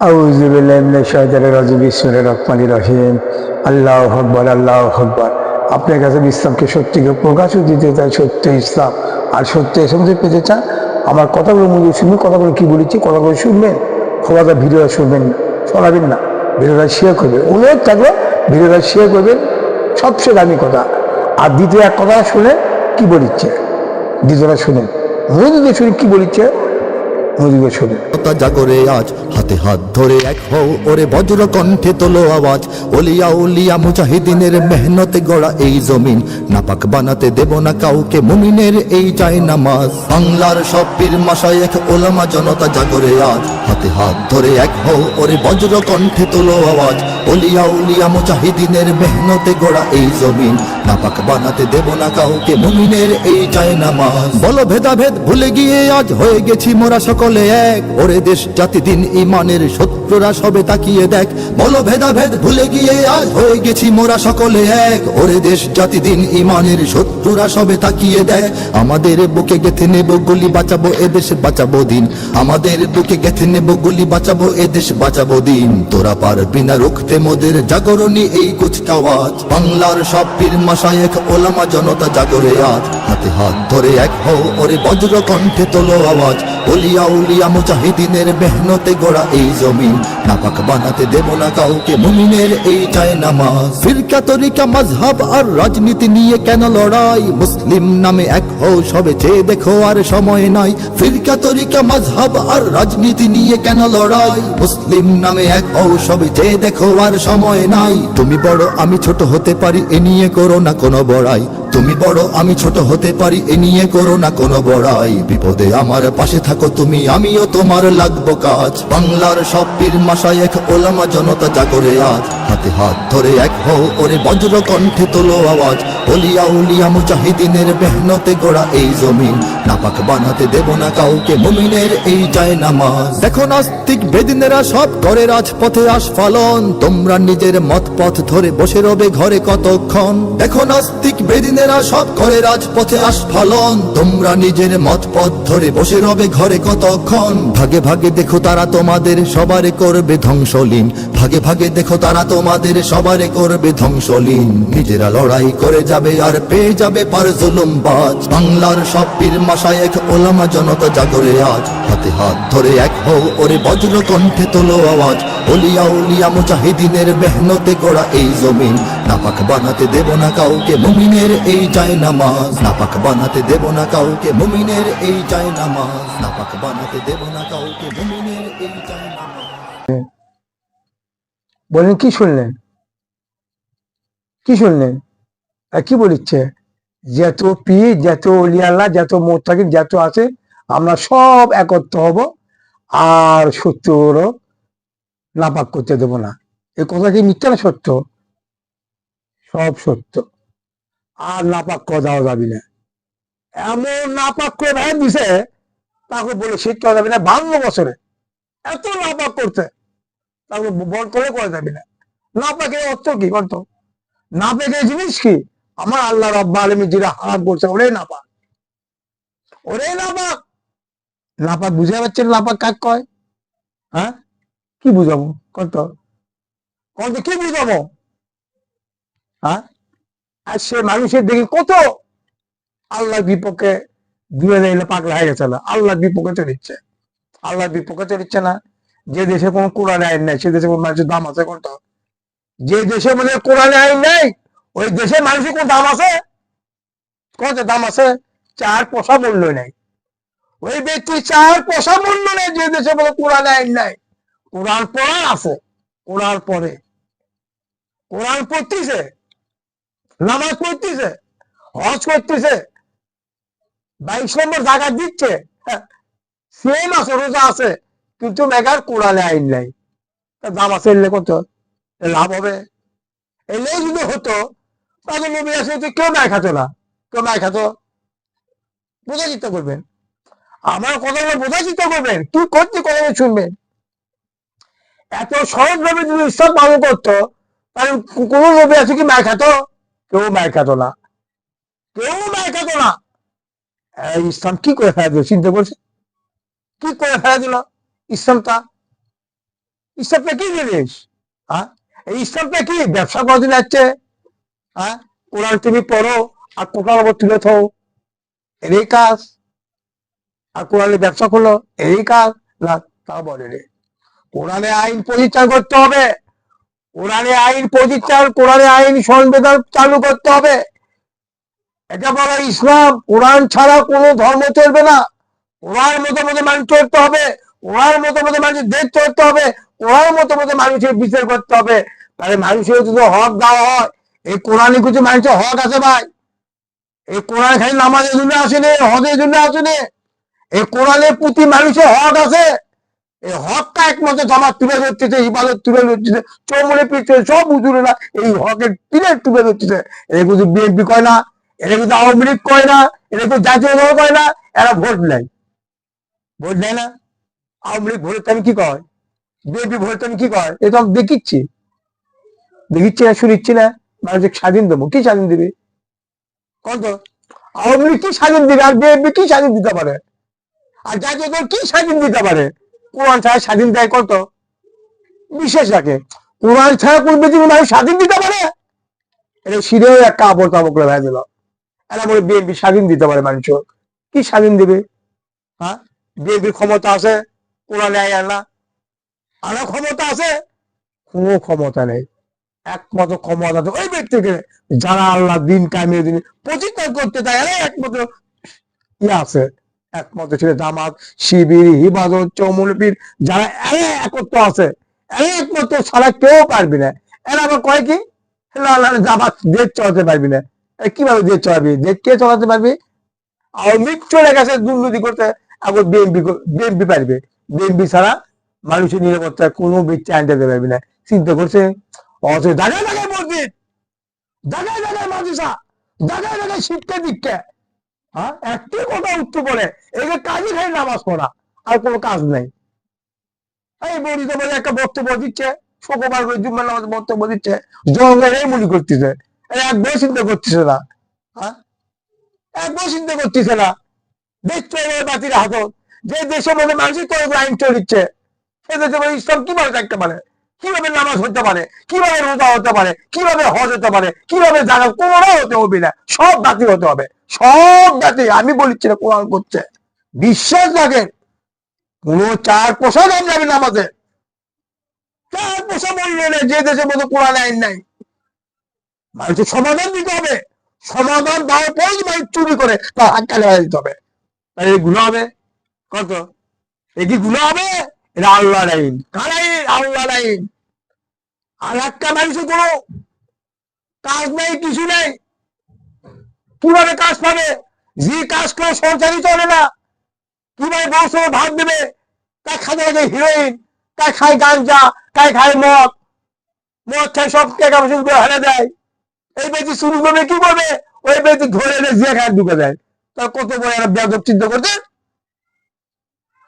আউযু বিল্লাহি মিনাশ শাইতানির রাজিম বিসমিল্লাহির রহমানির রহিম আল্লাহু আকবার আল্লাহু আকবার। আপনার কাছে ইসলামকে সত্যিকে প্রকাশ দিতে চাই, সত্য ইসলাম আর সত্য এসে পেতে চান। আমার কথাগুলো মূল্য শুনবেন, কথাগুলো কি বলেছি কথাগুলো শুনবেন, খোলাটা ভিডিওটা শুনবেন না, শোনাবেন না, ভিডিওটা শেয়ার করবেন। অনুরোধ থাকলো ভিডিওটা শেয়ার করবেন, সবচেয়ে দামি কথা। আর দ্বিতীয় এক কথা শুনে কি বলিচ্ছে, দ্বিতীয়টা শুনেন, মনোযোগ শুনে কি বলিচ্ছে, মনোযোগ শুনেন। জাগরে আজ হাতে হাত ধরে এক হও, ওরে বজ্র কণ্ঠে তোলো আওয়াজ। ওলিয়া উলিয়া মুজাহিদিনের মেহনতে গড়া এই জমিন, নাপাক বানাতে দেব না কাউকে, মুমিনের এই চাই নামাজ। বাংলার সব পীর মাশায়েখ ওলামা জনতা জাগরে আজ হাতে হাত ধরে এক হও, ওরে বজ্র কণ্ঠে তোলো আওয়াজ। ওলিয়া উলিয়া মুজাহিদিনের মেহনতে গড়া এই জমিন, নাপাক বানাতে দেব না কাউকে, মুমিনের এই চাই নামাজ। বলো ভেদাভেদ ভুলে গিয়ে আজ হয়ে গেছি মোরা সকলে এক, ওরে দেশ জাতি দিন ইমানের শত্রুরা সবে তাকিয়ে দেখ। বলো ভেদাভেদ ভুলে গিয়ে আজ হয়ে গেছি মোরা সকলে এক, ওরে দেশ জাতি দিন ইমানের শত্রুরা সবে তাকিয়ে দেখ। আমাদের বুকে গেথে নেব গুলি, বাঁচাবো এদেশ বাঁচাবো দিন। আমাদের বুকে গেথে নেব গুলি, বাঁচাবো এদেশ বাঁচাবো দিন। তোরা পারবি না রুখতে মোদের জাগরণী এই কুচকাওয়াজ। বাংলার সব পীর মাশায়েখ ওলামা জনতা জাগরে আজ হাতে হাত ধরে এক হও, ওরে বজ্র কণ্ঠে তোলো আওয়াজ। ওলিয়া উলিয়া মুজাহিদিনের মেহনতে গড়া এই জমিন, নাপাক বানাতে দেব না কাউকে, মুমিনের এই চাই নামাজ। ফিরকা তরিকা মাযহাব আর রাজনীতি নিয়ে কেন লড়াই, মুসলিম নামে এক হও সবে চেয়ে দেখো আর সময় নাই। ফিরকা তরিকা মাযহাব আর রাজনীতি নিয়ে কেন লড়াই, মুসলিম নামে এক হও সবে চেয়ে দেখো আর সময় নাই। তুমি বড় আমি ছোট হতে পারি, এ নিয়ে করো না কোনো বড়াই। তুমি বড় আমি ছোট হতে পারি, এ নিয়ে করো না কোনো বড়াই। বিপদে আমার পাশে থাকো তুমি, আমিও তোমার লাগবো কাজ। বাংলার সব পীর মাশায়েখ ওলামা জনতা জাগরে আজ হাতে হাত ধরে এক হও, ওরে বজ্র কণ্ঠে তোলো আওয়াজ। ওলিয়া উলিয়া মুজাহিদিনের মেহনতে গড়া এই জমিন, নাপাক বানাতে দেব না কাউকে, মুমিনের এই চাই নামাজ। দেখো নাস্তিক বেদিনেরা সব করে রাজপথে আস্ফালন, তোমরা নিজের মত পথ ধরে বসে রবে ঘরে কতক্ষণ। দেখো নাস্তিক বেদিনেরা সব করে রাজপথে আস্ফালন, তোমরা নিজের মত পথ ধরে বসে রবে ঘরে কতক্ষণ। ভাগে ভাগে দেখো তারা তোমাদের সবারে করবে ধ্বংসলীন, ভাগে ভাগে দেখো তারা তোমাদের সবারে করবে ধ্বংসলীন। নিজেরা লড়াই করে যাবে আর পেয়ে যাবে পার জুলুমবাজ। বাংলার সব পীর মাশায়েখ ওলামা জনতা জাগরে আজ হাতে হাত ধরে এক হও, ওরে বজ্র কণ্ঠে তোলো আওয়াজ। ওলিয়া উলিয়া মুজাহিদিনের মেহনতে গড়া এই জমিন, নাপাক বানাতে দেব না কাউকে, মুমিনের এই চাই নামাজ। নাপাক বানাতে দেব না কাউকে, মুমিনের এই চাই নামাজ। নাপাক বানাতে দেব না কাউকে, মুমিনের এই চাই নামাজ। বলেন কি শুনলেন, কি শুনলেন? আর কি বলিচ্ছে, যত পীর যত অলিয়াল্লাহ যত মোত্তাকিন যত আছে আমরা সব একত্র হব আর শত্রুর নাপাক করতে দেব না। এই কথা কি মিথ্যা না সত্য? সব সত্য। আর নাপাক করে দেওয়া যাবে না, এমন নাপাক করে ভেঙে দিছে তাকে বলে শীত করা যাবে না। 52 বছরে এত নাপাক করতে, তাকে বল করে করা যাবে না। নাপাকের অর্থ কি অর্থ? নাপাকের জিনিস কি? আমার আল্লাহ রাব্বুল আলামিন যেটা হারাম করছে ওরে নাপাক, ওরে নাপাক। নাপাক বুঝে পাচ্ছেন নাপাক কাক কয়? হ্যাঁ, কি বুঝাবো কত কত কি বুঝাবো? হ্যাঁ, আর সে মানুষের দেখি কত আল্লাহর বিপক্ষে দূরে এলে পাগলা হয়ে গেছে না, আল্লাহর বিপক্ষে চলিচ্ছে, আল্লাহর বিপক্ষে চলিচ্ছে না। যে দেশে কোনো কোরআন আইন নাই সে দেশে কোনো মানুষের দাম আছে কোনটা? যে দেশে মানে কোরআন আইন নেই ওই দেশে মানুষের কোন দাম আছে? কত দাম আছে? 4 পয়সা মূল্য নেই ওই ব্যক্তি, 4 পয়সা মূল্য নেই যে দেশে বলে কোরআন আইন নাই। কোরআন পড়া আছে, কোরআন পড়ে, কোরআন পড়তেছে, নামাজ পড়তেছে, হজ করতেছে, 22 নম্বর জায়গা দিচ্ছে, সেম আছে, রোজা আছে, কিন্তু মেঘার কোরআনে আইন নাই। দাম আছে এলে কত লাভ হবে? এলে যদি হতো তাহলে নবী আসে কেউ নাই খাতো না, কেউ নাই খাতো। বোঝা চিন্তা করবেন, আমার কথাগুলো বোঝা চিন্তা করবেন, কি করতে কথা শুনবেন। এত সহজ ভাবে যদি ইসলাম পালন করতো তাহলে কোন নবী আছে কি মায় খাতো? কেউ মায় খাতো না, কেউ মায় খাতো না। ইসলাম কি করে ফেলা দিল চিন্তা করছে, কি করে ফেলা দিল ইসলামটা? ইসলামটা কি জিনিস? হ্যাঁ, এই ইসলামটা কি? ব্যবসা করাতে যাচ্ছে। হ্যাঁ, কোরআন তুমি পড়ো আর কোরআন আবার তুলে থাও, এরই কাজ। আর কোরআনের ব্যবসা করলো, এই কাজ। না, তা বলে রে, কোরআনে আইন প্রতিষ্ঠা করতে হবে। কোরআনে আইন প্রতিষ্ঠা, কোরআনে আইন সংবিধান চালু করতে হবে। এটা বলা ইসলাম। কোরআন ছাড়া কোনো ধর্ম চলবে না। কোরআন মতো মতো মানুষ চলতে হবে। কোরআন মতো মতো মানুষের দেশ চলতে হবে। কোরআন মতো মতো মানুষের বিচার করতে হবে। তাহলে মানুষের যদি হক দেওয়া হয়, এই কোরআনে কিছু মানুষের হক আছে ভাই। এই কোরআন খালি নামাজের জন্য আসেনি, হজের জন্য আসেনি। এই কোরআনের প্রতি মানুষের হক আছে। এই হকটা একমাত্র জামাত তুলে ধরতেছে, ইবাদত তুলে ধরতেছে, চৌমনে পিছছে সব হুজুরেরা এই হকের পিলের তুলে ধরতেছে। এরা কিন্তু বিএনপি কয় না, এরা কিন্তু আওয়ামী লীগ কয় না, এরা কিন্তু জাতীয় দল কয় না। এরা ভোট নেয়, ভোট নেয় না। আওয়ামী লীগ ভোটের টাইম কি কয়, বিএনপি ভোটের টাইম কি কয়, এটা দেখিচ্ছি, দেখিচ্ছি না, শুনিচ্ছি না। মানুষকে স্বাধীন দেবো, কি স্বাধীন দিবি কত? আওয়ামী লীগ কি স্বাধীন দিবে, আর বিএনপি কি স্বাধীন দিতে পারে, আর জাতীয় দল কি স্বাধীন দিতে পারে? কোরআন ছাড়া স্বাধীন দেয় কত? বিশেষ রাখে কোরআন ছাড়া কোন পৃথিবীর মানুষ স্বাধীন দিতে পারে? এটা সিরেও একটা কাপড় তাপড় করে ভেজে দিল। এরা বলে বিএনপি স্বাধীন দিতে পারে মানুষ, কি স্বাধীন দিবে? হ্যাঁ, বিএনপির ক্ষমতা আছে, কোরআনে আয় আল্লাহ আরো ক্ষমতা আছে? কোনো ক্ষমতা নেই। একমাত্র ক্ষমতা তো ওই ব্যক্তিকে যারা আল্লাহ দিন কামিয়ে দিন প্রতিষ্ঠা করতে চায়, এরাই একমাত্র ইয়ে আছে। একমাত্র ছিল জামাত, শিবির, হিফাজত, চৌমুলপীর, যারা এরা একত্র আছে, এরা একমাত্র ছাড়া কেউ পারবি না। এরা আবার কয় কি জামাত দেশ চালাতে পারবি না। কিভাবে দেশ চালাবি? দেশ কে চালাতে পারবি? আওয়ামী লীগ চলে গেছে দুর্নীতি করতে, এখন বিএনপি, বিএনপি পারবে? বিএনপি ছাড়া মানুষের নিরাপত্তা কোনো ব্যক্তি আনতে পারবি না। চিন্তা করছে অথচ জায়গায় জায়গায় মসজিদ, জায়গায় জায়গায় মাদ্রাসা, জায়গায় জায়গায় শিক্ষা দীক্ষা। হ্যাঁ, একটি কথা উত্তর করে এগুলো কাজই খাই নামাজ পড়া, আর কোনো কাজ নাই। এই বলিতে বলে একটা বক্তব্য দিচ্ছে, শুক্রবার করে জুম্মার নামাজ বক্তব্য দিচ্ছে, জঙ্গলে মনে করতেছে, একবার চিন্তা করতেছে না। হ্যাঁ, একবার চিন্তা করতেছে না। দেখছো এবার বাতিল হাতত, যে দেশের মধ্যে মানুষের তরফ আইন চলিচ্ছে, সে দেশে বলে ইসলাম কিভাবে থাকতে পারে, কিভাবে নামাজ হতে পারে, কিভাবে রোজা হতে পারে, কিভাবে হজ হতে পারে, কিভাবে জানা, কোনোটাই হতে হবে না, সব বাতিল হতে হবে, সব বাতিল। আমি বলিচ্ছি না, কোরআন করছে, বিশ্বাস রাখেন। কোন চার পোষা দাম যাবে না আমাদের, চার পোষা মূল্য নেই যে দেশের মধ্যে কোরআন আইন নাই। মানুষের সমাধান দিতে হবে, সমাধান দেওয়ার পরে মানুষ চুরি করে তার হাত কালে দিতে হবে। তাই এগুলো হবে কত? এ কি গুলো হবে? এটা আল্লাহর আইন। কার আইন? আল্লাহর আইন। আর একটা মানুষের কোনো কাজ নেই, কিছু নেই, কিভাবে কাজ পাবে? যে কাজ করে সংসারই চলে না, কিভাবে বউ সঙ্গে ভাগ দেবে? তাই খাতে থাকে হিরোইন, তাই খায় গাঞ্জা, তাই খায় মদ, মদ খায় সব টাকা পয়সা হারে দেয়। এই ব্যক্তি শুরু করবে কি করবে? ওই ব্যক্তি ধরে এনে যে খায় ঢুকে দেয়। তার কত বড় একটা বেদব চিন্তা করছে,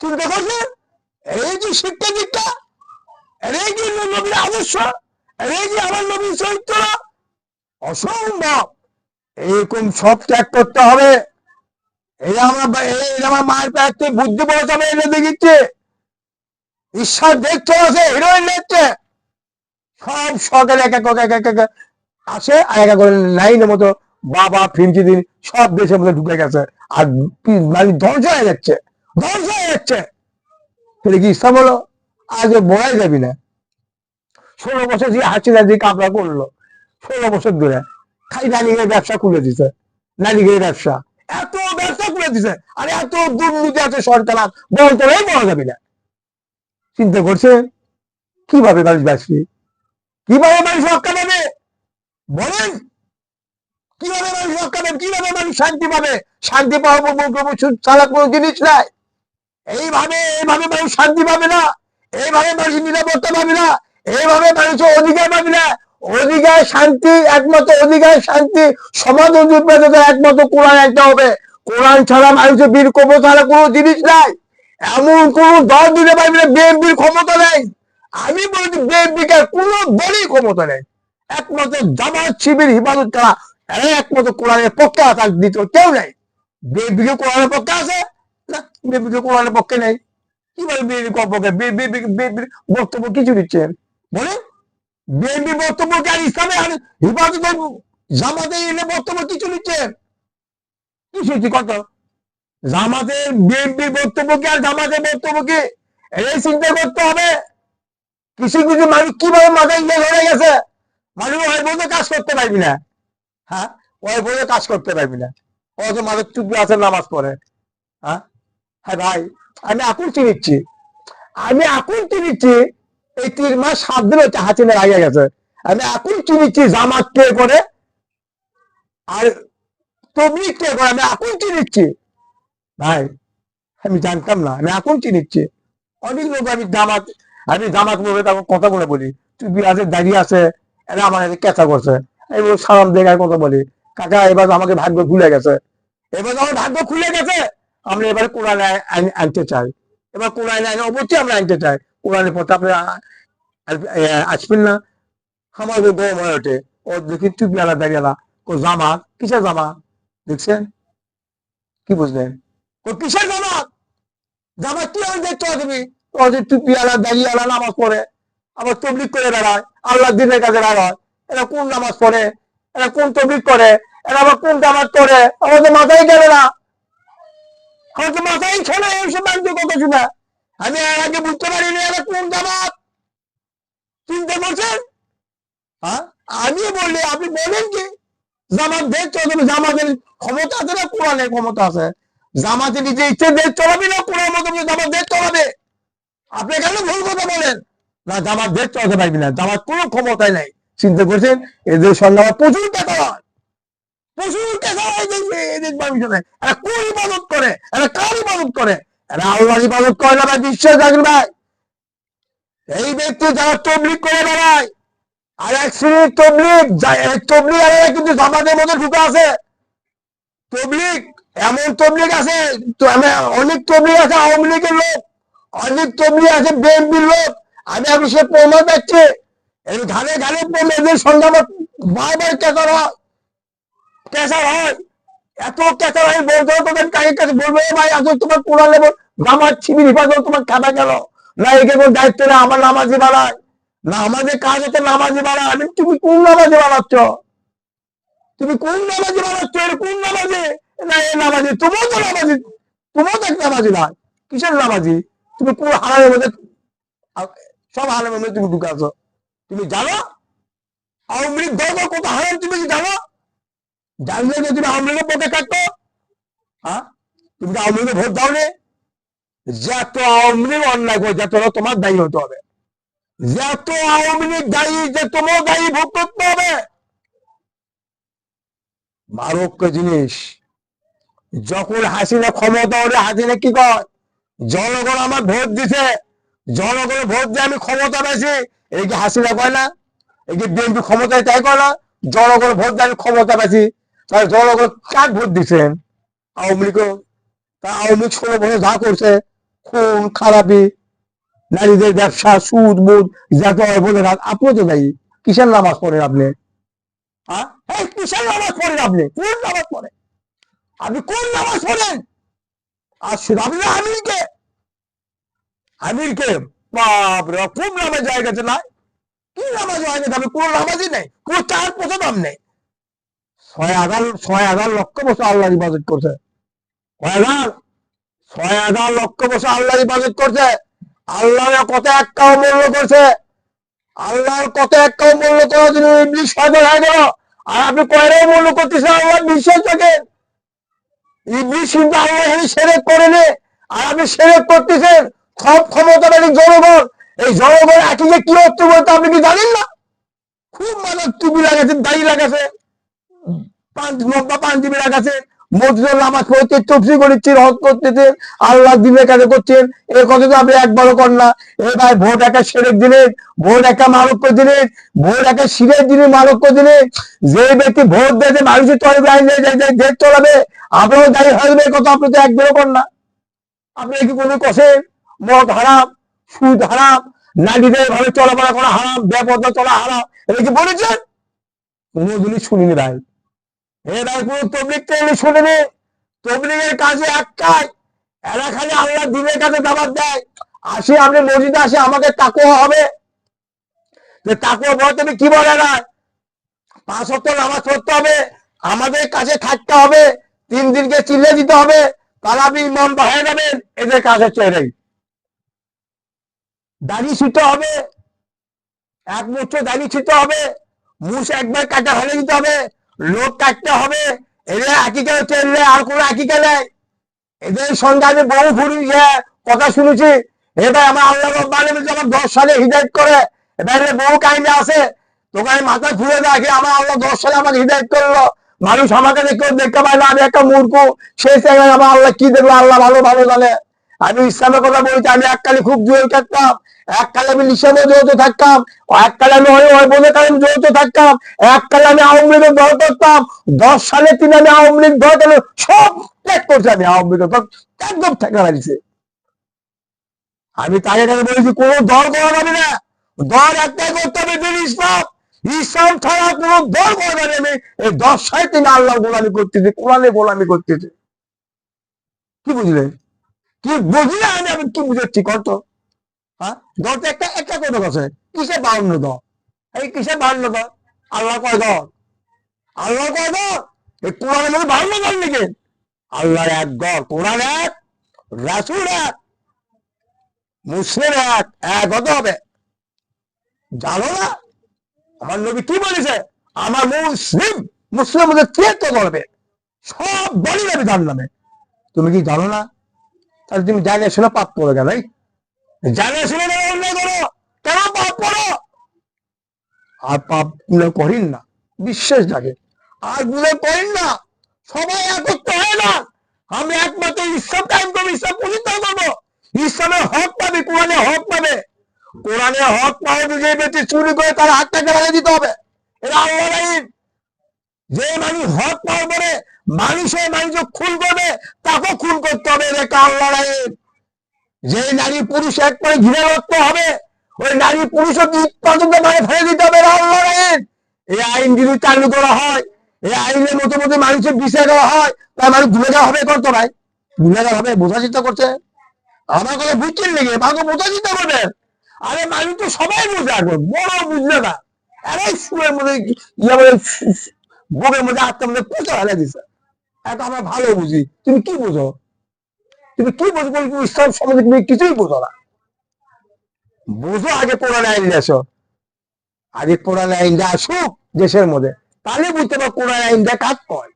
চিন্তা করছে। এই যে শিক্ষা দীক্ষা, এই যে নবীর আদর্শ, এই যে আমার নবীর চরিত্র, অসম্ভব। এরকম সব ত্যাগ করতে হবে। এই আমার মায়ের প্যাক থেকে বুদ্ধি বলতে হবে, এনে দেখিচ্ছে ঈশ্বর দেখতে আছে, হিরোইন দেখছে, সব সরকার এক এক আসে, আর এক এক করে লাইনের মতো বাবা ফিনচি দিন সব দেশের মধ্যে ঢুকে গেছে। আর মানে ধ্বংস হয়ে যাচ্ছে, ধ্বংস হয়ে যাচ্ছে। তাহলে কি ইসলাম হলো? আজ বলাই যাবি না। 16 বছর যে হাসিনা দিয়ে কাপড়া করলো, 16 বছর ধরে খালি নারীগের ব্যবসা খুলে দিছে, নারীগের ব্যবসা, এত ব্যবসা খুলে দিছে, আর এত দুর্নীতি আছে সরকার, বলতে বলা যাবে না। চিন্তা করছে কিভাবে মানুষ বাঁচবে, কিভাবে মানুষ রক্ষা পাবে? বলেন, কিভাবে মানুষ রক্ষা পাবে, কিভাবে মানুষ শান্তি পাবে? শান্তি পাওয়া ছাড়া কোনো জিনিস নাই। এইভাবে এইভাবে মানুষ শান্তি পাবে না, এইভাবে মানুষ নিরাপত্তা পাবে না, এইভাবে মানুষের অধিকার পাবে না। অধিকার শান্তি, একমাত্র অধিকার শান্তি সমাধান একমাত্র কোরআন একটা হবে। কোরআন ছাড়া মানুষের বীর কবর ছাড়া কোনো জিনিস নাই। এমন কোন দল দিতে পারবে না, বিএনপির ক্ষমতা নেই। আমি বলছি বিএনপিকে কোনো দলই ক্ষমতা নেই, একমাত্র জামাত, শিবির, হিফাজত ছাড়া এরা একমাত্র কোরআনের পক্ষে আছে, দ্বিতীয় কেউ নেই। বিএনপিকে কোরআনের পক্ষে আছে না, বিএনপিকে কোরআনের পক্ষে নেই। কি বলে বিএনপি কমপক্ষে বিএনপি বক্তব্য কিছু দিচ্ছেন বলে বিএনপি বক্তব্য কি আর ইসলামে আর হিফাজত জামাতে এলে বক্তব্য কিছু দিচ্ছেন কি শুনছি কত জামাতের বিএনপির বক্তব্য কি আর জামাতের বক্তব্য কি এই চিন্তা করতে হবে কিছু কিছু মানুষ কিভাবে মাথায় ইয়ে ধরে গেছে মানুষ ওই বলতে কাজ করতে পারবি না হ্যাঁ ওই বলে কাজ করতে পারবি না অত মানুষ চুপি আছে নামাজ পড়ে হ্যাঁ হ্যাঁ ভাই আমি আকুলটি নিচ্ছি এই 3 মাস 7 দিন হচ্ছে হাসিনা আগে গেছে আমি আকুলটি নিচ্ছি জামাত কে করে আর তবলিগ কে করে আমি আকুলটি নিচ্ছি ভাই আমি জানতাম না আমি আকুলটি নিচ্ছি অনেক লোক আমি জামাত বলে তখন কথা বলে বলি চুপি আছে দাঁড়িয়ে আছে এরা আমার কেঁচা করছে আমি সালাম দেখার কথা বলি কাকা এবার আমাকে ভাগ্য খুলে গেছে আমরা এবারে কোরআন আনতে চাই এবার কোরআন আইনে অবশ্যই আমরা আনতে চাই কোরআনের পথে আপনি আসবেন না আমাদের গরম হয়ে ওঠে ও দেখি টুপিওয়ালা দাঁড়িয়েলা ও জামাত কিসের জামাত দেখছেন কি বুঝলেন ও কিসের জামাত কি আমি দেখতে তুমি ও যে টুপিওয়ালা দাঁড়িয়েলা নামাজ পড়ে আবার তবলিগ করে বেড়ায় আল্লাহ দিনের কাছে বেড়ায় এরা কোন নামাজ পড়ে এরা কোন তবলিগ করে এরা আবার কোন জামাত করে আমাদের মাথায় গেলে না আমাদের মাথায় খেলে এইসব বাণিজ্য কথা শুনে আমি এর আগে বুঝতে পারিনি এরা কোন জামাত চিনতে পারছেন হ্যাঁ আমি বললি আপনি বলেন কি জামাত দেশ চলবে জামাতের ক্ষমতা আছে না কোরআনের ক্ষমতা আছে জামাতে নিজে ইচ্ছে দেশ চলাবি না কোরআন মতো জামাত দেশ চলাবে আপনি কেন ভুল কথা বলেন না জামাত দেশ চলাতে পারবি না জামাত কোনো ক্ষমতাই নাই চিন্তা করছেন এদের সঙ্গে আমার প্রচুর টাকা হয় প্রচুর টাকা হয় এদের মানুষের এরা কোন ইবাদত করে এরা কার ইবাদত করে এরা আল্লাহর ইবাদত করে না ভাই বিশ্বাস রাখবেন ভাই এই ব্যক্তি যারা তবলিগ করে বেড়ায় আর এক শ্রেণীর তবলিগ কিন্তু জামাতের মধ্যে ঢুকে আছে তবলিগ এমন তবলিগ আছে অনেক তবলিগ আছে আওয়ামী লীগের লোক অনেক তবলিগ আছে বিএনপির লোক আমি এখন সে প্রমাণ পাচ্ছি এই ঘাড়ে ঘাড়ে এদের সঙ্গে আমার বারবার ক্যাসার হয় এত ক্যাসার হয় বলতে তোদের কাকে কাছে বলবে ভাই এত তোমার কোরআন লেবো জামাত শিবির হিফাজত তোমার খাতা গেল না একে কোন দায়িত্ব না আমার নামাজি বাড়ায় না আমাদের কাজ হচ্ছে নামাজি বাড়ায় তুমি কোন নামাজি বাড়াচ্ছ তুমি কোন নামাজি বাড়াচ্ছ এর কোন নামাজি না এ নামাজি তুমিও তো নামাজি তুমিও তো এক নামাজি নয় কিসের নামাজি তুমি কোন হারামের মধ্যে সব হারামের মধ্যে তুমি ঢুকে আছো তুমি জানো আওয়ামী লীগ দল কত হারাম তুমি কি জানো জানলে যে তুমি আওয়ামী লীগের পক্ষে থাকতো হ্যাঁ তুমি তো আওয়ামী লীগের ভোট দাও নি যত আওয়ামী লীগ অন্যায় করে যত তোমার দায়ী হতে হবে যত আওয়ামী লীগ দায়ী যে তোমার দায়ী ভোগ করতে হবে মারক্য জিনিস যখন হাসিনা ক্ষমতা হলে হাসিনা কি কয় জনগণ আমার ভোট দিছে জনগণ ভোট দিয়ে আমি ক্ষমতা পেয়েছি এই কি হাসিনা কয় না এই যে বিএনপি ক্ষমতায় তাই কয় না জনগণ ভোট দিয়ে আমি ক্ষমতা পেয়েছি তাহলে জনগণ কার ভোট দিচ্ছেন আওয়ামী লীগ তা আওয়ামী লীগ 16 বছর যা করছে খুন খারাপি নারীদের ব্যবসা সুদ মুদ যত বলে আপনি তো দায়ী কিসের নামাজ পড়েন আপনি হ্যাঁ কিসের নামাজ পড়েন আপনি কোন নামাজ পড়েন আপনি কোন নামাজ পড়েন আর আপনি আমিরকে বাপরে কোন নামে জায়গাতে নাই কি নামাজ হয় না আপনি কোন নামাজই নেই কোন চার পথে দাম নেই 6,000 লক্ষ বছর আল্লাহর ইবাদত করছে 6,000 লক্ষ বছর আল্লাহর ইবাদত করছে আল্লাহর কত একটাও মূল্য করছে আল্লাহর কত একটাও মূল্য করার জন্য ইবলিস পাগল হয়ে গেল আর আপনি কয়টাও মূল্য করতেছেন আল্লাহ বিশ্বাস রাখেন ইবলিস কিন্তু আল্লাহ শিরক করেনি আর আপনি শিরক করতেছেন সব ক্ষমতাবাদী জনগণ এই জনগণ একই কি অর্থ বলতে আপনি কি জানেন না খুব মানে টুপি লাগাচ্ছেন দাড়ি লাগাচ্ছেন পাঞ্জাবি লাগাচ্ছেন মসজিদের নামাজ পড়তে তফসি করছেন হজ করতেছেন আল্লাহ দিনের কাছে করছেন এই কথা তো আপনি একবারও করেন না এ ভাই ভোট একটা সেরেক দিলেন ভোট একটা মারক্য দিলেন ভোট একটা সিরের দিনের মারক্য দিলেন যে ব্যক্তি ভোট দিয়েছে মানুষের চলবে দেশ চলাবে আপনারও দায়ী হয়ে কথা আপনি তো একবারও করেন না আপনি কি কোনো কষেন মদ হারাম সুদ হারাম নারীদের ভাবে চলাফেরা করা হারাম বেপরদা চলা হারাম এটা কি বলেছেন কোনোদিনই শুনিনি ভাই এ ভাই কোনো তবলিগ শুনেনি তবলিগের কাজে একটাই এরা খালি আল্লাহ দিনের কাছে দাবাত দেয়। আসি আপনি মসজিদে আসে আমাকে তাকুয়া হবে, তাকুয়া বলতে কি বলে না, 5 ওয়াক্ত নামাজ পড়তে হবে, আমাদের কাছে থাকতে হবে, 3 দিনকে চিল্লে দিতে হবে, তাহলে আপনি ইমাম হয়ে যাবেন। এদের কাজ হচ্ছে এটাই। দাড়ি ছিঁড়তে হবে, 1 মুঠো দাড়ি ছিঁড়তে হবে, মুছ একবার কাটা ফেলে দিতে হবে, লোক কাটতে হবে। এদের আকিকা চললে আর কোনো আকিকা নেই। এদের সঙ্গে আমি বহু ফুরি কথা শুনেছি। এবার আমার আল্লাহ আমার 10 সালে হিদায়ত করে, এবার বহু কাহিনী আছে। তোকে আমি মাথা ঘুরে দেখি, আমার আল্লাহ 10 সালে আমাকে হিদায়ত করলো। মানুষ আমাকে দেখতে পায় না, আমি একটা মূর্খ। সেই জায়গায় আমার আল্লাহ কি দেখলো, আল্লাহ ভালো ভালো জানে। আমি ইসলামের কথা বলছি, আমি এককালে খুব জোর থাকতাম, এককালে আমি নিঃসন্দেহ জড়িত থাকতাম, এককালে আমি ওই বোঝে কালে আমি জড়িত থাকতাম, এককালে আমি আওয়ামী লীগের দল করতাম। 10 সালে তিনি আমি আওয়ামী লীগ দল করলে সব ত্যাগ করছে। আমি আওয়ামী লীগের দল একদম ঠেকা লাগিছে। আমি তাকে বলেছি কোন দল করা যাবে না, দল একটাই করতে হবে, দিন ইসলাম। ইসলাম ছাড়া কোন দল করা যাবে না। এই 10 সালে তিনি আল্লাহ গোলামি করতেছে, কোরআনে গোলামি করতেছে। কি বুঝলেন? কি বুঝলে আমি কি বুঝাচ্ছি কত? হ্যাঁ, দল তো একটা একটা কথা আছে, কিসে 52 দল? এই কিসে 52 দল? আল্লাহ কয় দল? আল্লাহ কয় দল? এই কোরআনের মধ্যে 52 দল নাকি? আল্লাহর এক দল, কোরআন এক, রাসূল এক, মুসলিম এক, এক হতে হবে। জানো না আমার নবী কি বলেছে? আমার মুসলিম, মুসলিম মধ্যে 73 দলবে, সব দলই যাবে জাহান্নামে। তুমি কি জানো না? তাহলে তুমি জানে শুনে পাপ করে গেল, জানে শুনে অন্যায় করো, কেন পাপ করো? আর পাপ গুলো করেন না, বিশ্বাস জাগে, আর গুলো করেন না, সবাই একত্র হয় না। আমি একমাত্র ইসলাম কায়েম করবো, ইসলাম প্রতিষ্ঠা করবো, ইসলামের হক পাবে, কোরআনে হক পাবে। কোরআনে হক পাবে, যে ব্যক্তি চুরি করে তার হাতটাকে ফেলে দিতে হবে। এটা আল্লাহর আইন। যে মানুষ হক পাওয়ার পরে মানুষ খুন করবে, তাকেও খুন করতে হবে, এটা আল্লাহর আইন। যে নারী পুরুষ এক করে ঘিরে রাখতে হবে, ওই নারী পুরুষও পর্যন্ত মানে ফেলে দিতে হবে, আল্লাহর আইন। এই আইন যদি চালু করা হয়, এই আইনের মতো মতো মানুষের বিচার করা হয়, তাই মানুষ গুণেগার হবে, করতো নাই গুণেগার হবে। বোঝা চিন্তা করছে? আমার কথা বুঝছেন নাকি? আমাকে বোঝা চিন্তা করবেন। আরে মানুষ তো সবাই বুঝে আসবে, বড় বুঝলে না, আরে সুরের মধ্যে বুকের মধ্যে আত্মার মধ্যে পুজো ফেলে দিছে। এত আমরা ভালো বুঝি, তুমি কি বুঝো? তুমি কি বুঝবো? ইসলাম সম্বন্ধে তুমি কিছুই বুঝো না। বুঝো আগে কোরআন আইন আসো, আগে কোরআন আইনটা আসুক দেশের মধ্যে, তাহলে বুঝতে পারো কোরআন আইনটা কাজ কয়।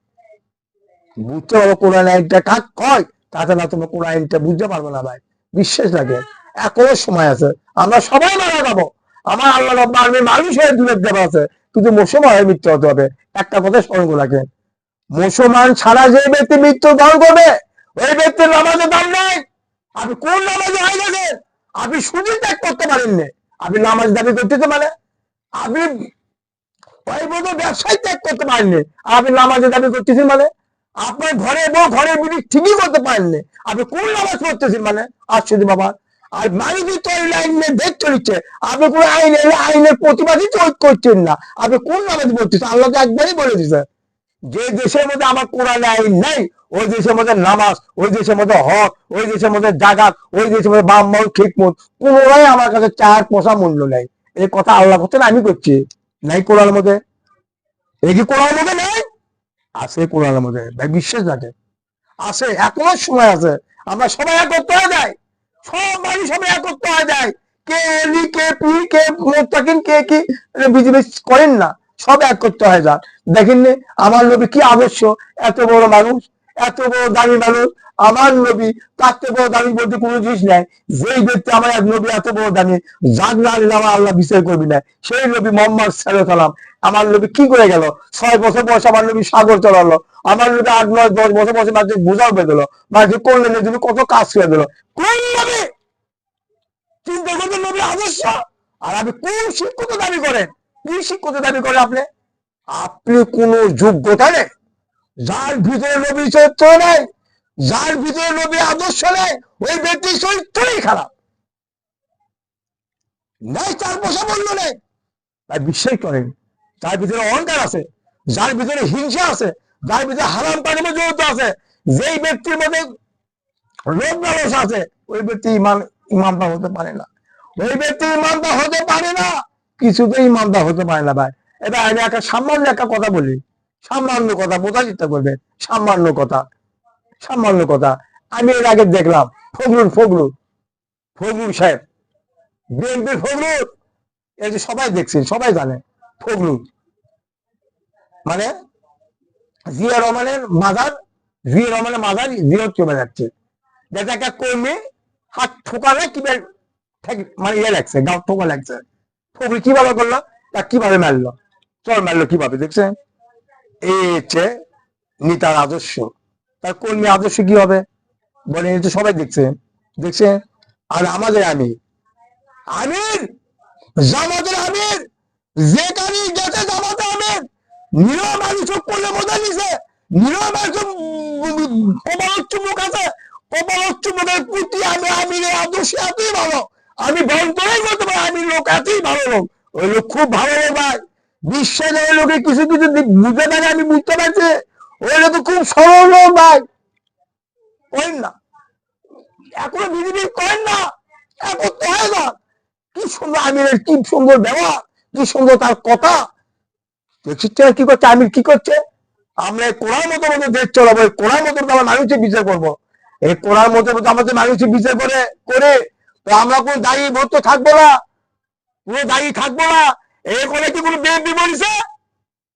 বুঝতে পারবো কোরআন আইনটা কাজ কয়, তাছাড়া তোমার কোরআন আইনটা বুঝতে পারবো না ভাই। বিশ্বাস লাগে, এখনো সময় আছে, আমরা সবাই মারা যাবো। আমার আল্লাহ রব্বুল মানুষ হয়ে দূরের দেওয়া আছে, কিন্তু মুসলমান হয়ে মৃত্যু হতে হবে। একটা কথা স্মরণ করে রাখেন, মুসলমান ছাড়া যে ব্যক্তি মৃত্যু দান করবে, ওই ব্যক্তির নামাজের দাম নাই। আপনি কোন নামাজে হয়ে গেছেন? আপনি শুধু ত্যাগ করতে পারেননি, আপনি নামাজ দাবি করতেছে মানে? আপনি ওই মতো ব্যবসায় ত্যাগ করতে পারেননি, আপনি নামাজের দাবি করতেছেন মানে? আপনার ঘরে বউ ঘরের বিধি ঠিকই করতে পারেননি, আপনি কোন নামাজ পড়তেছেন মানে? আশ্চর্য বাবা। আর মানুষ তো লাইন দেখ চলছে, আপনি কোন আইন এলে আইনের প্রতিবাদই করছেন না, আপনি কোন নামাজ পড়তেছেন? আল্লাহ তো একবারই বলে দিছে, যে দেশের মধ্যে আমার কোরআন আইন নেই, ওই দেশের মধ্যে নামাজ, ওই দেশের মধ্যে হক, ওই দেশের মধ্যে জাকাত, ওই দেশের মধ্যে বাম্মল খিকমত কোনোটাই আমার কাছে 4 পয়সা মূল্য নেই। এই কথা আল্লাহ করছেন, আমি করছি নাই কোরআনের মধ্যে? এই কি কোরআনের মধ্যে নেই? আছে কোরআনের মধ্যে ভাই, বিশ্বাস রাখে আছে, এখনো সময় আছে। আমরা সবাই একত্র হয়ে যাই, সব মানুষ সবাই একত্র হয়ে যায়। কে এলি, কে পি, কে মোত্তাকিন, কে কি বিজেপি করেন না, সব একত্র হয়ে যান। দেখেননি আমার নবী কি আদর্শ? এত বড় মানুষ, এত বড় দামি মানুষ, আমার নবী তার থেকে বড় দামি বলতে কোনো জিনিস নাই। যেই ব্যক্তি আমার এক নবী এত বড় দামি, যার না আমার আল্লাহ বিচার করবি না, সেই নবী মোহাম্মদ সাল্লাল্লাহু আলাইহি সাল্লাম। আমার নবী কি করে গেল? 6 বছর বয়সে আমার নবী সাগর চলালো। আমার নবী 8, 9, 10 বছর বয়সে মানুষকে বোঝাও বেঁধে দিল, মানুষকে কল্যাণের জন্য কত কাজ করে দিল। কোন নবী? চিন্তা করবেন নবী আদর্শ। আর আপনি কোন শিক্ষকতা দাবি করেন? কি শিক্ষকতা দাবি করেন আপনি? আপনি কোন যোগ্যতা নেই, যার ভিতরে নবী চরিত্র নেই, যার ভিতরে নবী আদর্শ নেই, ওই ব্যক্তির চরিত্রই খারাপ, নেই 4 পয়সা মূল্য নেই। তাই বিশ্বাস করেন, যার ভিতরে অহংকার আছে, যার ভিতরে হিংসা আছে, যার ভিতরে হারাম কাজে জড়িত আছে, যেই ব্যক্তির মধ্যে লোভ লালসা আছে, ওই ব্যক্তি ইমানদার হতে পারে না। ওই ব্যক্তি ইমানদার হতে পারে না, কিছুতেই ইমানদার হতে পারে না ভাই। এটা আমি একটা সামান্য একটা কথা বলি, সামান্য কথা বোঝার চেষ্টা করবে, সামান্য কথা, সামান্য কথা। আমি এর আগে দেখলাম ফখরুল ফখরুল ফখরুল সাহেব, বিএনপির ফখরুল, এই যে সবাই দেখছে, সবাই জানে ফখরুল মানে জিয়া রহমানের মাজার, জিয়া রহমানের মাজার জিরত চলে যাচ্ছে। দেখা একটা কর্মী হাত ঠোকালে মানে ইয়ে লাগছে, গাও ঠোকা লাগছে। ফখরুল কিভাবে করলো, তা কিভাবে মারলো, চল মারলো কিভাবে, দেখছেন? এই হচ্ছে নেতার আদর্শ। তার কর্মী আদর্শ কি হবে বলে, এই তো সবাই দেখছে, দেখছে। আর আমাদের আমির, আমির জামাতের আমির, যেখানে গেছে জামাতের আমির, নিরহ মানুষ করলে বোঝা নিছে, নিরহ মানুষ কপালচ্ছ মুখ আছে, কপালচ্ছ মুখের প্রতি আমি আমিরের আদর্শ এতই ভালো, আমি বলতেই বলতে পারি আমির লোক এতই ভালো লোক। ওই লোক খুব ভালো লোক ভাই, বিশ্বের ওই লোকে কিছু কিছু বুঝতে পারে, আমি বুঝতে পারছি। ওই লোক খুব সরল লোক ভাই, করেন না এখনো বিজেপি করেন না, এখন তো হয় না। কি সুন্দর আমিরের, কি সুন্দর ব্যবহার, কি সুন্দর তার কথা। কি করছে আমির, কি করছে? আমরা কোরআন মতো মতো দেশ চলাবো, কোরআন মতো আমরা মানুষের বিচার করবো, এই কোরআন মতো মতো আমাদের মানুষের বিচার করে করে তো আমরা কোন দায়ী ভর্ত থাকবো না, কোনো দায়ী থাকবো না। এই করে কি কোনো বিএনপি বলছে?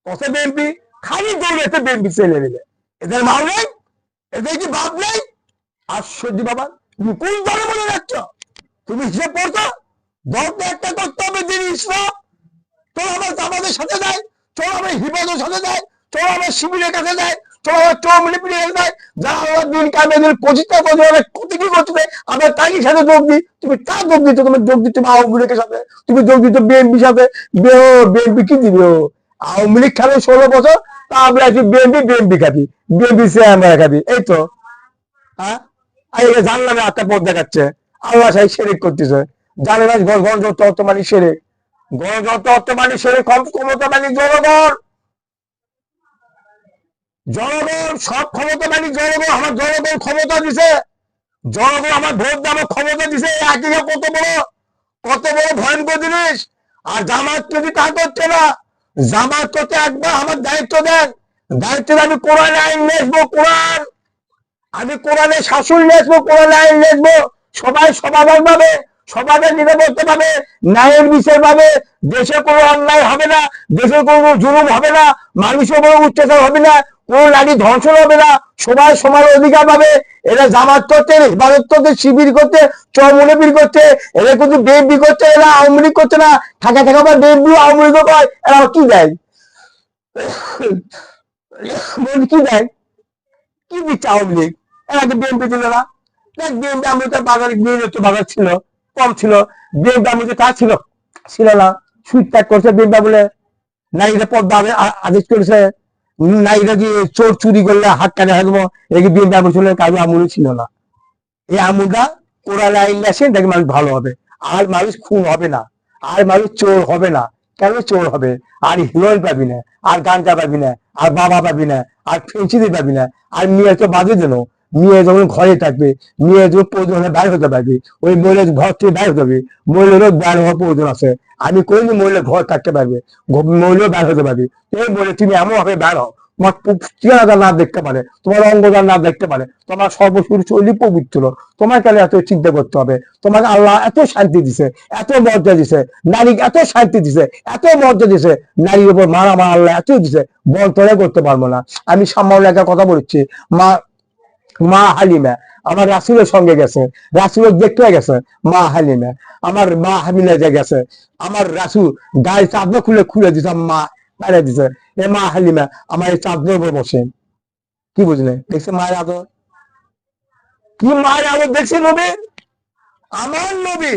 কত বিএনপি খালি দৌড়েছে, বিএনপি ছেলে দিলে, এদের মাও নেই, এদের কি বাপ নেই? আশ্চর্য বাবা, তুমি কোন দলে মনে রাখছ? তুমি হিসেব করছো, দল তো একটা করতে হবে, দিন ইসলাম। চলো আমার আমাদের সাথে যায়, চলো আমার হিফাজতের সাথে যায়, চলো আমার শিবিরের কাছে যায়, চলো আমার চৌমনি পিড়ে কাছে যায়, যারা আল্লাহ দিন কামেদের প্রতিষ্ঠা করছে, অনেক ক্ষতি কি করছে, আমরা তারই সাথে যোগ দিই। তুমি কার যোগ দিচ্ছ? তুমি যোগ দিচ্ছ আওয়ামী লীগের সাথে, তুমি যোগ দিচ্ছ বিএনপির সাথে। বিএনপি কি দিবে? আওয়ামী লীগ খেলে 16 বছর, তা আমরা আছি বিএনপি, বিএনপি খাবি, বিএনপি সে আমরা খাবি, এই তো। হ্যাঁ, জানলামে একটা পথ দেখাচ্ছে, আল্লাহ সাহেব শেরেক করতেছে, জানে না গণতন্ত্র অর্থমানি শেরেক, গণতন্ত্র অর্থমানি শেরেক, ক্ষমতা মানে জনগণ, জনগণ সব ক্ষমতা মানে জনগণ। আমার জনগণ ক্ষমতা দিছে, জনগণ আমার ভোট দিয়ে আমার ক্ষমতা দিছে, একই কত বড়, কত বড় ভয়ঙ্কর জিনিস। আর জামাত যদি তা করছে না, জামাত করতে একবার আমার দায়িত্ব দেন, দায়িত্ব আমি কোরআন আইন লিখবো, কোরআন, আমি কোরআনের শাসন লিখবো, কোরআন আইন লিখবো, সবাই সমাধান পাবে, সমাজের নিরাপত্তা পাবে, ন্যায়ের বিচার পাবে, দেশে কোনো অন্যায় হবে না, দেশে কোনো জুলুম হবে না, মানুষের কোনো অত্যাচার হবে না, কোনো নারী ধর্ষণ হবে না, সবাই সমান অধিকার পাবে। এরা জামাত করতে, ইবাদত করতে, শিবির করতে, চরমনিবির করতে, এরা কিন্তু বিএনপি করছে, এরা আওয়ামী লীগ করছে না। থাকা থাকা পর বিএনপি আওয়ামী লীগ কয়, এরা কি দেয়, কি দেয়, কি দিচ্ছে আওয়ামী লীগ? এর আগে বিএনপি দিল না, দেখ বিএনপি আমি তো বাজার বাজার ছিল, কম ছিল, বিএনপি আমি তা ছিল, ছিল না, সুদ ত্যাগ করছে বিএনপি বলে, নারীরা পদ্মা আদেশ করেছে, নারীরা যে চোর চুরি করলে হাত কাটে হাঁটবো, এদিকে বিএনপি আমল ছিল, কারো আমলই ছিল না। এই আমলটা কোরআন আইন আসে, দেখে মানুষ ভালো হবে, আর মানুষ খুন হবে না, আর মানুষ চোর হবে না। কেন চোর হবে? আর হিরোইন পাবি না, আর গাঞ্জা পাবি না, আর বাবা পাবি না, আর ফেন্সিদি পাবি না, আর মেয়ে তো বাজে যেন, মেয়ে যখন ঘরে থাকবে, মেয়ে যখন প্রয়োজন হলে বাইরে হতে পারবি, ওই মহিলার ঘর থেকে বাইরে হতে হবে, মহিলারও বাইরে হওয়ার প্রয়োজন আছে। আমি করিনি মহিলা ঘর থাকতে পারবে, মহিলাও বাইরে হতে পারবি। এই বলে তুমি এমন ভাবে বাইর হও, তোমার চেহারা না দেখতে পারে, তোমার অঙ্গদান না দেখতে পারে, তোমার সর্বশরীর শৈলী পবিত্র, তোমার কেন এত চিন্তা করতে হবে? তোমাকে আল্লাহ এত শান্তি দিছে, এত মর্যাদা দিছে, নারী এত শান্তি দিছে, এত মর্যাদা দিছে, নারীর উপর মারা মারা আল্লাহ এত দিছে, বলতরে করতে পারবো না। আমি সামান্য একটা কথা বলছি, মা মা হালিমা আমার রাসুলের সঙ্গে গেছে, রাসুলের দেখতে গেছে মা হালিমা, আমার মা হামিলা যে গেছে, আমার রাসুল গায়ে চাদর খুলে খুলে দিছে, মা বাইরে দিছে, এ মা হালিমা আমার এই চাদর উপর বসে। কি বুঝলে? দেখছে মায়ের আদর, কি মায়ের আদর দেখছে নবী, আমার নবী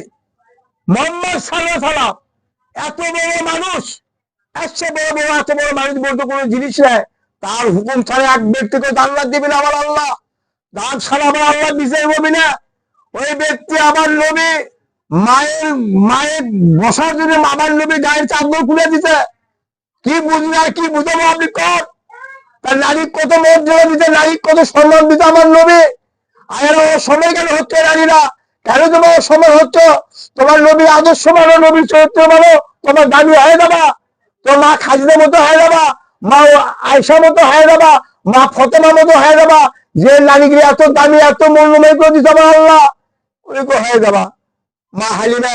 মোহাম্মদ সাল্লাল্লাহু আলাইহি সাল্লাম। এত বড় মানুষ, এত বড় মানুষ বলতে কোনো জিনিস নাই, তার হুকুম ছাড়া এক ব্যক্তিকে জান্নাত দিবে না আমার আল্লাহ, দান ছাড়া আমার আল্লাহ বিচার করবে না। ওই ব্যক্তি আমার নবী, মায়ের মায়ের বসার জন্য আমার নবী গায়ের চাদর খুলে দিতে, কি বুঝবে আর কি বুঝাবো আপনি কর? তার নারী কত মর্যাদা দিতে, নারী কত সম্মান দিতে আমার নবী, আর ও সময় কেন হচ্ছে নারীরা? কেন তোমার সময় হচ্ছে? তোমার নবী আদর্শ মানো, নবীর চরিত্র মানো, তোমার দাবি হয়ে যাবা। তোমার মা খাজিদের মতো হয়ে যাবা, মা আয়সার মতো হয়ে যাবা, মা ফতেমার মতো হয়ে যাবা। যে নারীগুলি এত দামি, এত মূল্যময় করে দিচ্ছে আমার আল্লাহ, ওইরকম হয়ে যাবা। মা হালিমা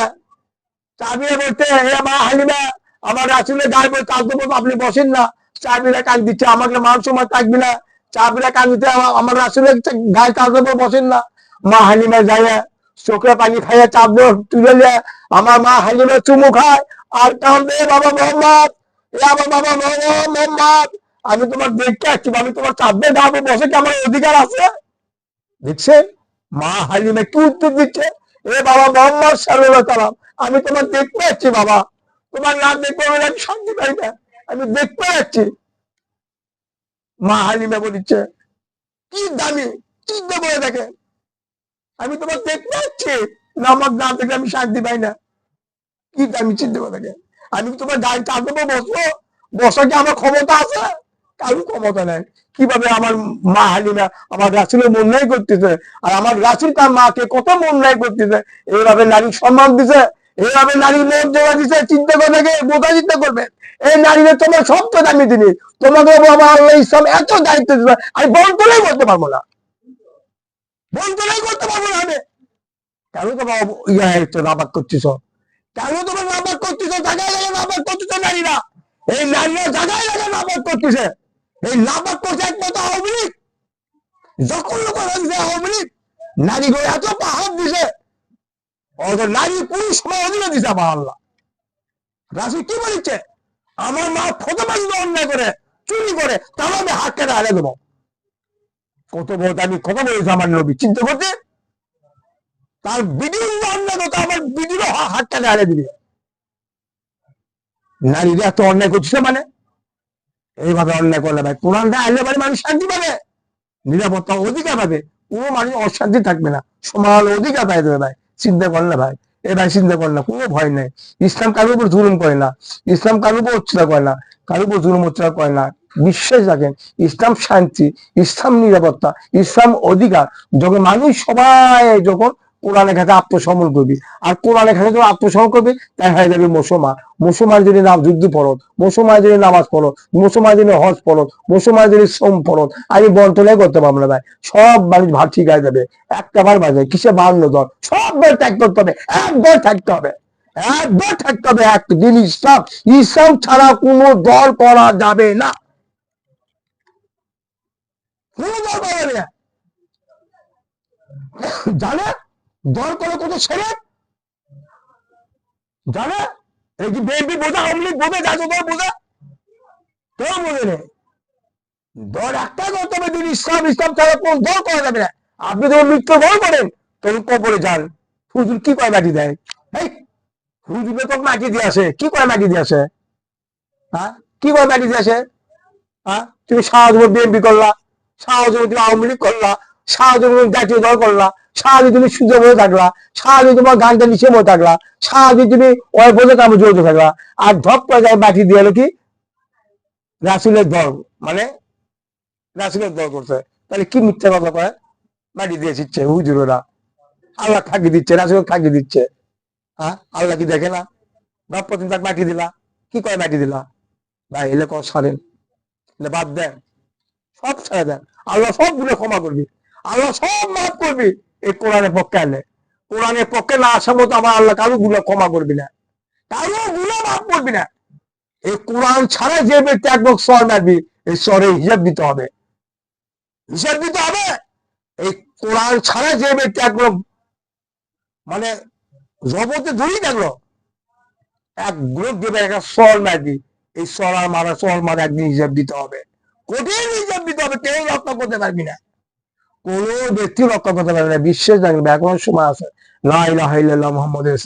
চাবিরা বলতে, মা হালিমা আমার রাসূলের গায়ে পড়ে কাঁদতে বলবো, আপনি বসেন না। চাবিরা কান দিচ্ছে, আমাকে মান সম্মান থাকবি না। চাবিরা কান দিতে, আমার রাসূলের গায়ে কাঁদতে বলবো, বসেন না। মা হালিমা যায় চোখে পানি খাইয়া চাদর তুলে নিয়ে আমার মা হালিমা চুমু খায় আর কাঁদে, বাবা মোহাম্মদ, আমার বাবা মোহাম্মদ, আমি তোমার দেখতে আসছি, আমি তোমার চাঁদে গাবে বসে কি আমার অধিকার আছে? দেখছেন মা হালিমা কি উত্তর দিচ্ছে? এ বাবা মোহাম্মদ সাল্লাল্লাহু আলাইহি সাল্লাম, আমি তোমার দেখতে যাচ্ছি বাবা, তোমার না দেখতে হলে আমি শান্তি পাই না, আমি দেখতে যাচ্ছি। মা হালিমা বলছে কি দামি, চিন্তা করে দেখেন, আমি তোমার দেখতে যাচ্ছি, না আমার না দেখলে আমি শান্তি পাই না। কি দামি, চিন্তা করে দেখেন, আমি তোমার গাড়ি চাপবো, বসবো, বসা কি আমার ক্ষমতা আছে? কারো ক্ষমতা নেই। কিভাবে আমার মা হালিমা আমার রাসূলের মন্যায় করতেছে, আর আমার রাসূল তার মাকে কত মন্যায় করতেছে, এইভাবে নারীর সম্মান দিছে, এইভাবে নারীর মর্যাদা দিছে। চিন্তা করে দেখে বোঝা, চিন্তা করবেন। এই নারীরা তোমার সব তো দামি জিনিস, তোমাকে আমার আল্লাহ ইসলাম এত দায়িত্ব দিবে, আমি বন্তলাই করতে পারবো না, বন্তলাই করতে পারবো না আমি। কেন তোমার তো নাবাক করতেছ? কেন তোমার নাবাক করতেছ? জায়গায় জায়গায় নাবাক করতেছ নারীরা, এই নারীরা জায়গায় জায়গায় নাবাক করতেছে। এই নাবাক করছে একমাত্র আওয়ামী লীগ, যখন লোক আওয়ামী লীগ নারীগুলো এত পাহাড় দিছে, ওদের নারী পুরুষ সময় অধীনে দিছে আমার আল্লাহ। রাসূল কি বলেছে? আমার মা ফতেমা যদি অন্যায় করে, চুরি করে, তাহলে আমি হাত কেটে হারিয়ে দেবো। কত বড় আমি কথা বলেছে আমার নবী, চিন্তা করতে। তার ভিডিও অন্যায় করতে, আমার ভিডিও হাত কেটে হারিয়ে দিবে। নারীরা এত অন্যায় করছে, মানে এইভাবে অন্যায় করলে ভাই কোরআনটা আনলে মানে মানুষ শান্তি পাবে, নিরাপত্তা অধিকার পাবে, কোনো মানুষ অশান্তি থাকবে না, সমান অধিকার পাই দেবে ভাই। চিন্তা করলে ভাই, এ ভাই চিন্তা করলে কোনো ভয় নেই। ইসলাম কারোর উপর জুলুম করে না, ইসলাম কারোর উপর অত্যাচার করে না, কারোর উপর জুলুম অত্যাচার করে না। বিশ্বাস রাখেন, ইসলাম শান্তি, ইসলাম নিরাপত্তা, ইসলাম অধিকার। যখন মানুষ সবাই যখন কোরআনের কাছে আত্মসমর্পণ করবি, আর কোরআনের কাছে যখন আত্মসমর্পণ করবি, তাই হয়ে যাবে মুসলমান। মুসলমান যদি নাম যুদ্ধ পড়ত, মুসলমান যদি নামাজ পড়ত, মুসলমান যদি হজ পড়ত, মুসলমান যদি সোম পড়ত, আমি বন্টনে করতে পারবো না ভাই। সব মানুষ ভাত ঠিক হয়ে যাবে। একটা বার বাজে কিসে 52 দল, সব বার ত্যাগ করতে হবে, একবার থাকতে হবে, একবার থাকতে হবে, একদিন ইসলাম, ইসলাম ছাড়া কোনো দল করা যাবে না, কোনো দল করা যাবে না। জানে দল করে কত ছেলে জানে, এই যে বিএনপি বোঝা, আওয়ামী লীগ বোঝে, জাতীয় দল বোঝে, কেউ বোঝে নেই। দল একটা করতে হবে, দিন ইসলাম, ইসলাম ছাড়া কোন দল করা যাবে না। আপনি যখন মৃত্যু ভয় করেন তখন কবরে যান, হুজুর কি করে মাটি দেয়? এই হুজুরে তো মাটি দিয়ে আসে, কি করে মাটি দিয়ে আসে? হ্যাঁ, কি করে মাটি দিয়ে আসে? হ্যাঁ, তুমি সারা জীবন বিএনপি করলা, সারা জীবন তুমি আওয়ামী লীগ করলা, সারা জীবন জাতীয় দল করলা, সারাদিন তুমি সুযোগ হয়ে থাকলা, সারাদিন তোমার গানটা নিচে মনে থাকলা, সারাদিন তুমি ওই বোঝে কামে জড়িত থাকলা, আর ধপ করে যায় মাটি দিয়ে এলো কি রাসূলের দল, মানে রাসূলের দল করছে। তাহলে কি মিথ্যা কথা কয়? মাটি দিয়ে দিচ্ছে হুজুরেরা, আল্লাহ থাকি দিচ্ছে, রাসূল থাকি দিচ্ছে। হ্যাঁ, আল্লাহ কি দেখে না? ধপ করে তুমি তাকে মাটি দিলা, কি করে মাটি দিলা ভাই? এলে কর সারেন, বাদ দেন, সব ছেড়ে দেন, আল্লাহ সব গুলো ক্ষমা করবি, আল্লাহ সব মাফ করবি। এই কোরআনের পক্ষে আনলে, কোরআনের পক্ষে না আসা মতো আমার আল্লাহ কারো গুলো ক্ষমা করবি না, কারো গুলো মাফ করবি না। এই কোরআন ছাড়া যে ব্যক্তি একদম স্বর মারবি, এই স্বরে হিসাব দিতে হবে, হিসাব দিতে হবে। এই কোরআন ছাড়া যে ব্যক্তি একদম মানে জগতে ধরেই থাকলো, এক গ্রুপ দেবে, একটা স্বর মারবি, এই স্বর আর মারা, স্বর মারা একদিন হিসাব দিতে হবে, কঠিন হিসাব দিতে হবে। কেউ রক্ষা করতে পারবি না, কোন ব্যক্তি রক্ষা করতে পারবে না। বিশ্বাস রাখবে, এখনো সময় আছে। লা ইলাহা ইল্লাল্লাহ মুহাম্মাদুর রাসূলুল্লাহ।